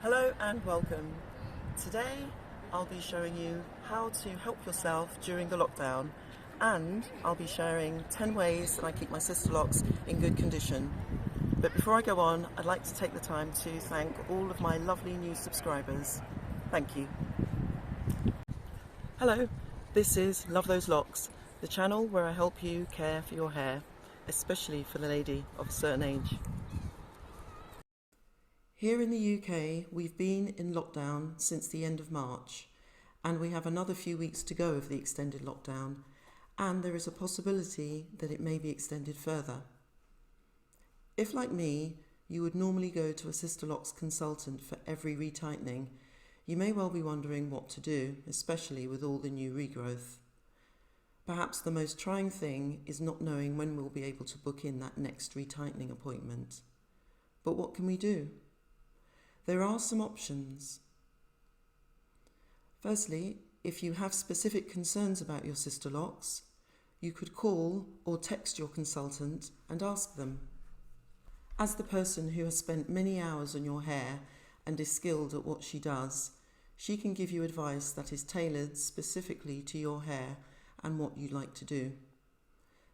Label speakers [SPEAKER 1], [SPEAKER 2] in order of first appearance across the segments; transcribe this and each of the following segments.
[SPEAKER 1] Hello and welcome. Today I'll be showing you how to help yourself during the lockdown, and I'll be sharing 10 ways that I keep my Sisterlocks in good condition. But before I go on, I'd like to take the time to thank all of my lovely new subscribers. Thank you. Hello, this is Love Those Locks, the channel where I help you care for your hair, especially for the lady of a certain age. Here in the UK, we've been in lockdown since the end of March, and we have another few weeks to go of the extended lockdown, and there is a possibility that it may be extended further. If, like me, you would normally go to a Sisterlocks consultant for every retightening, you may well be wondering what to do, especially with all the new regrowth. Perhaps the most trying thing is not knowing when we'll be able to book in that next retightening appointment. But what can we do? There are some options. Firstly, if you have specific concerns about your Sisterlocks, you could call or text your consultant and ask them. As the person who has spent many hours on your hair and is skilled at what she does, she can give you advice that is tailored specifically to your hair and what you'd like to do.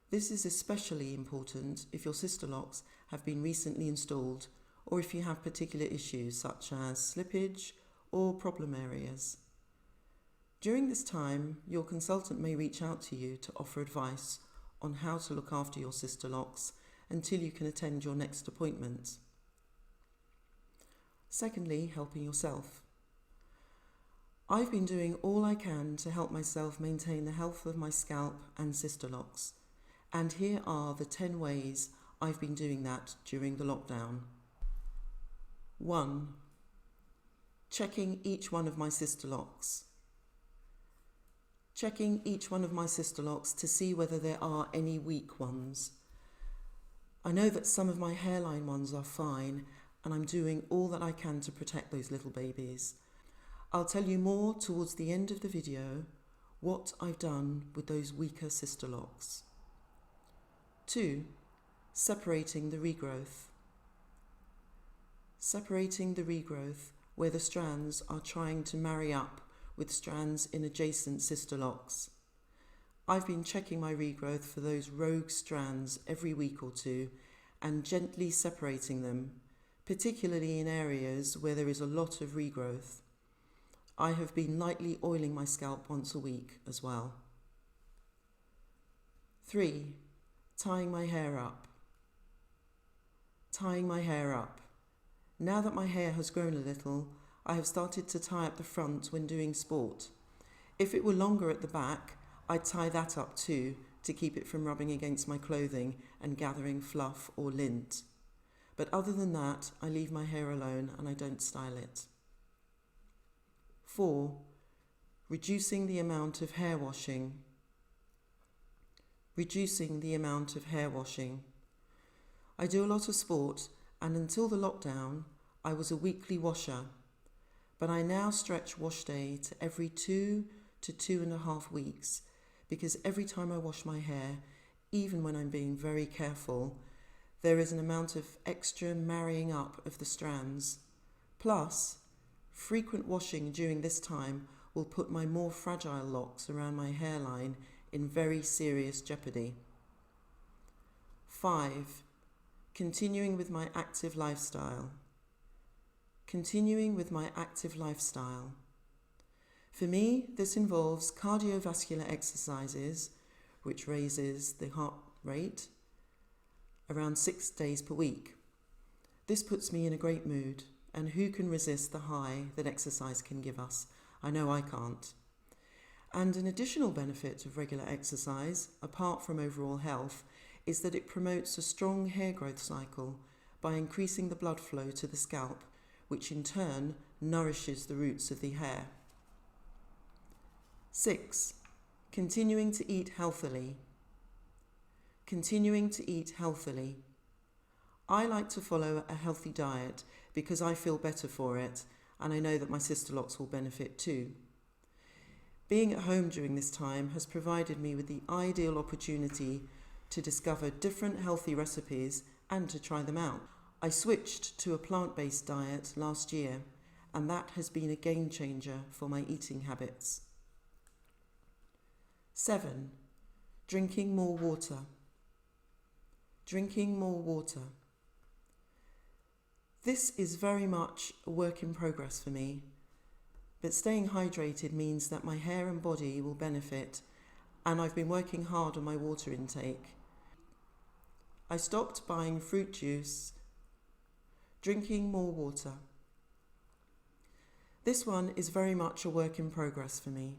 [SPEAKER 1] This is especially important if your Sisterlocks have been recently installed, or if you have particular issues such as slippage or problem areas. During this time, your consultant may reach out to you to offer advice on how to look after your Sisterlocks until you can attend your next appointment. Secondly, helping yourself. I've been doing all I can to help myself maintain the health of my scalp and Sisterlocks, and here are the 10 ways I've been doing that during the lockdown. 1. Checking each one of my Sisterlocks. Checking each one of my Sisterlocks to see whether there are any weak ones. I know that some of my hairline ones are fine, and I'm doing all that I can to protect those little babies. I'll tell you more towards the end of the video what I've done with those weaker Sisterlocks. 2. Separating the regrowth. Separating the regrowth where the strands are trying to marry up with strands in adjacent Sisterlocks. I've been checking my regrowth for those rogue strands every week or two and gently separating them, particularly in areas where there is a lot of regrowth. I have been lightly oiling my scalp once a week as well. 3. Tying my hair up. Tying my hair up. Now that my hair has grown a little, I have started to tie up the front when doing sport. If it were longer at the back, I'd tie that up too to keep it from rubbing against my clothing and gathering fluff or lint. But other than that, I leave my hair alone and I don't style it. 4. Reducing the amount of hair washing. Reducing the amount of hair washing. I do a lot of sport, and until the lockdown, I was a weekly washer, but I now stretch wash day to every 2 to 2.5 weeks, because every time I wash my hair, even when I'm being very careful, there is an amount of extra marrying up of the strands. Plus, frequent washing during this time will put my more fragile locks around my hairline in very serious jeopardy. 5. Continuing with my active lifestyle. Continuing with my active lifestyle. For me, this involves cardiovascular exercises, which raises the heart rate, around 6 days per week. This puts me in a great mood, and who can resist the high that exercise can give us? I know I can't. And an additional benefit of regular exercise, apart from overall health, is that it promotes a strong hair growth cycle by increasing the blood flow to the scalp, which in turn nourishes the roots of the hair. 6. Continuing to eat healthily. Continuing to eat healthily. I like to follow a healthy diet because I feel better for it, and I know that my Sisterlocks will benefit too. Being at home during this time has provided me with the ideal opportunity to discover different healthy recipes and to try them out. I switched to a plant-based diet last year, and that has been a game changer for my eating habits. 7. Drinking more water. Drinking more water. This is very much a work in progress for me, but staying hydrated means that my hair and body will benefit, and I've been working hard on my water intake. I stopped buying fruit juice. Drinking more water. This one is very much a work in progress for me.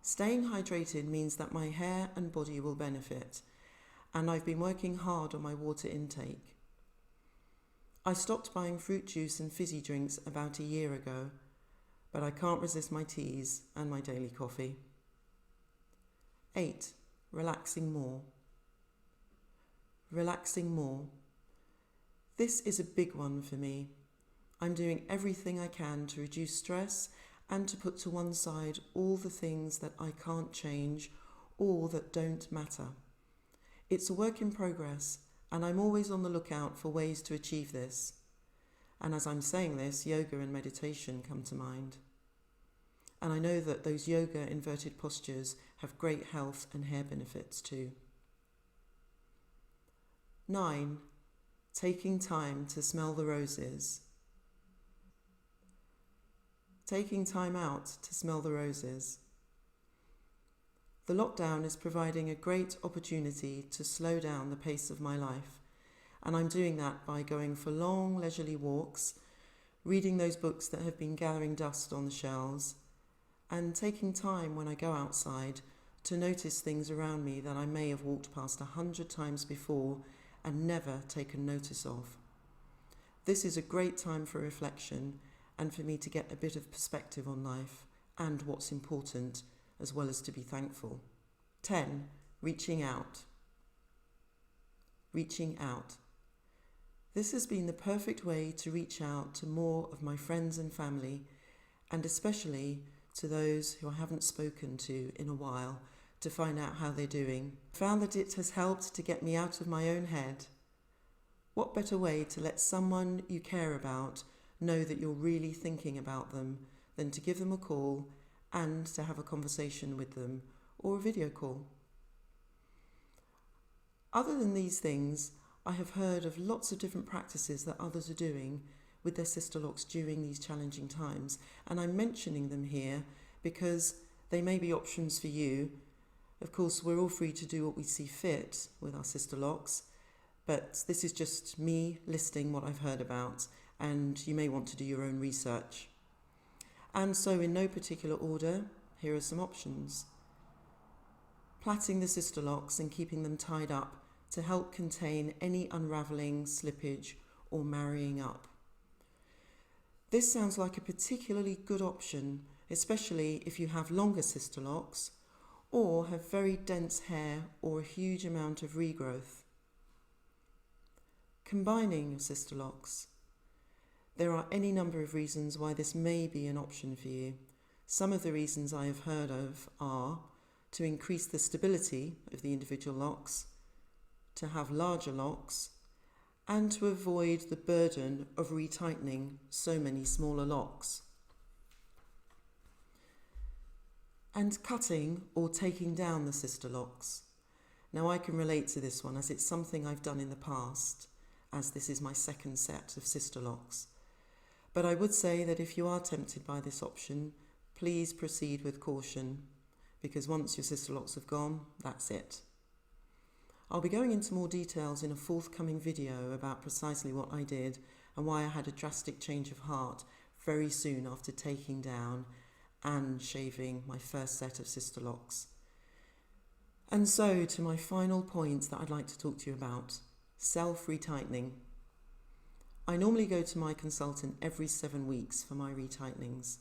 [SPEAKER 1] Staying hydrated means that my hair and body will benefit, and I've been working hard on my water intake. I stopped buying fruit juice and fizzy drinks about a year ago, but I can't resist my teas and my daily coffee. 8. Relaxing more. Relaxing more. This is a big one for me. I'm doing everything I can to reduce stress and to put to one side all the things that I can't change or that don't matter. It's a work in progress, and I'm always on the lookout for ways to achieve this. And as I'm saying this, yoga and meditation come to mind. And I know that those yoga inverted postures have great health and hair benefits too. 9. Taking time to smell the roses. Taking time out to smell the roses. The lockdown is providing a great opportunity to slow down the pace of my life, and I'm doing that by going for long, leisurely walks, reading those books that have been gathering dust on the shelves, and taking time when I go outside to notice things around me that I may have walked past 100 times before and never taken notice of. This is a great time for reflection and for me to get a bit of perspective on life and what's important, as well as to be thankful. 10. Reaching out. Reaching out. This has been the perfect way to reach out to more of my friends and family, and especially to those who I haven't spoken to in a while, to find out how they're doing. I found that it has helped to get me out of my own head. What better way to let someone you care about know that you're really thinking about them than to give them a call and to have a conversation with them or a video call. Other than these things, I have heard of lots of different practices that others are doing with their Sisterlocks during these challenging times, and I'm mentioning them here because they may be options for you. Of course, we're all free to do what we see fit with our Sisterlocks, but this is just me listing what I've heard about, and you may want to do your own research. And so, in no particular order, here are some options. Plaiting the Sisterlocks and keeping them tied up to help contain any unravelling, slippage or marrying up. This sounds like a particularly good option, especially if you have longer Sisterlocks or have very dense hair or a huge amount of regrowth. Combining your Sisterlocks. There are any number of reasons why this may be an option for you. Some of the reasons I have heard of are to increase the stability of the individual locks, to have larger locks, and to avoid the burden of retightening so many smaller locks. And cutting or taking down the Sisterlocks. Now I can relate to this one as it's something I've done in the past, as this is my second set of Sisterlocks. But I would say that if you are tempted by this option, please proceed with caution, because once your Sisterlocks have gone, that's it. I'll be going into more details in a forthcoming video about precisely what I did and why I had a drastic change of heart very soon after taking down and shaving my first set of Sisterlocks. And so to my final point that I'd like to talk to you about, self-retightening. I normally go to my consultant every 7 weeks for my retightenings,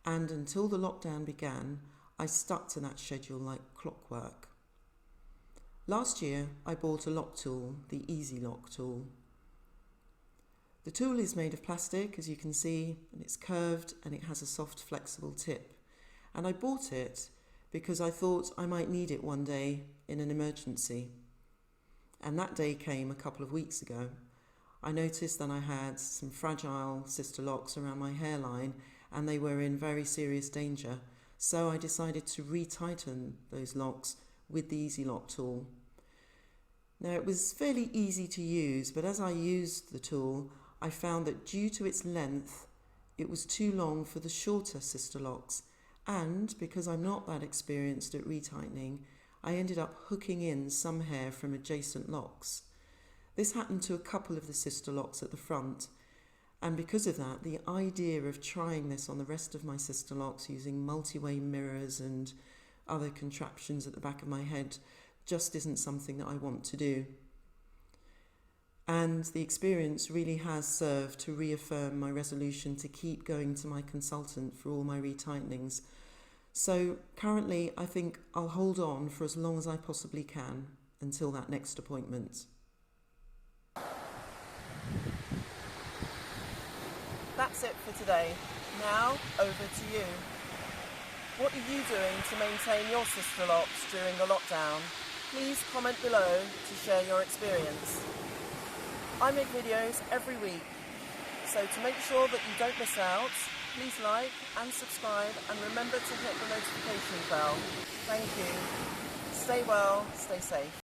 [SPEAKER 1] and until the lockdown began, I stuck to that schedule like clockwork. Last year, I bought a lock tool, the EasyLoc tool. The tool is made of plastic, as you can see, and it's curved and it has a soft, flexible tip. And I bought it because I thought I might need it one day in an emergency. And that day came a couple of weeks ago. I noticed that I had some fragile Sisterlocks around my hairline and they were in very serious danger, so I decided to retighten those locks with the EasyLoc tool. Now, it was fairly easy to use, but as I used the tool, I found that due to its length, it was too long for the shorter Sisterlocks, and because I'm not that experienced at retightening, I ended up hooking in some hair from adjacent locks. This happened to a couple of the Sisterlocks at the front, and because of that, the idea of trying this on the rest of my Sisterlocks using multi-way mirrors and other contraptions at the back of my head just isn't something that I want to do. And the experience really has served to reaffirm my resolution to keep going to my consultant for all my retightenings. So currently I think I'll hold on for as long as I possibly can until that next appointment. That's it for today. Now over to you. What are you doing to maintain your Sisterlocks during the lockdown? Please comment below to share your experience. I make videos every week, so to make sure that you don't miss out, please like and subscribe and remember to hit the notification bell. Thank you. Stay well, stay safe.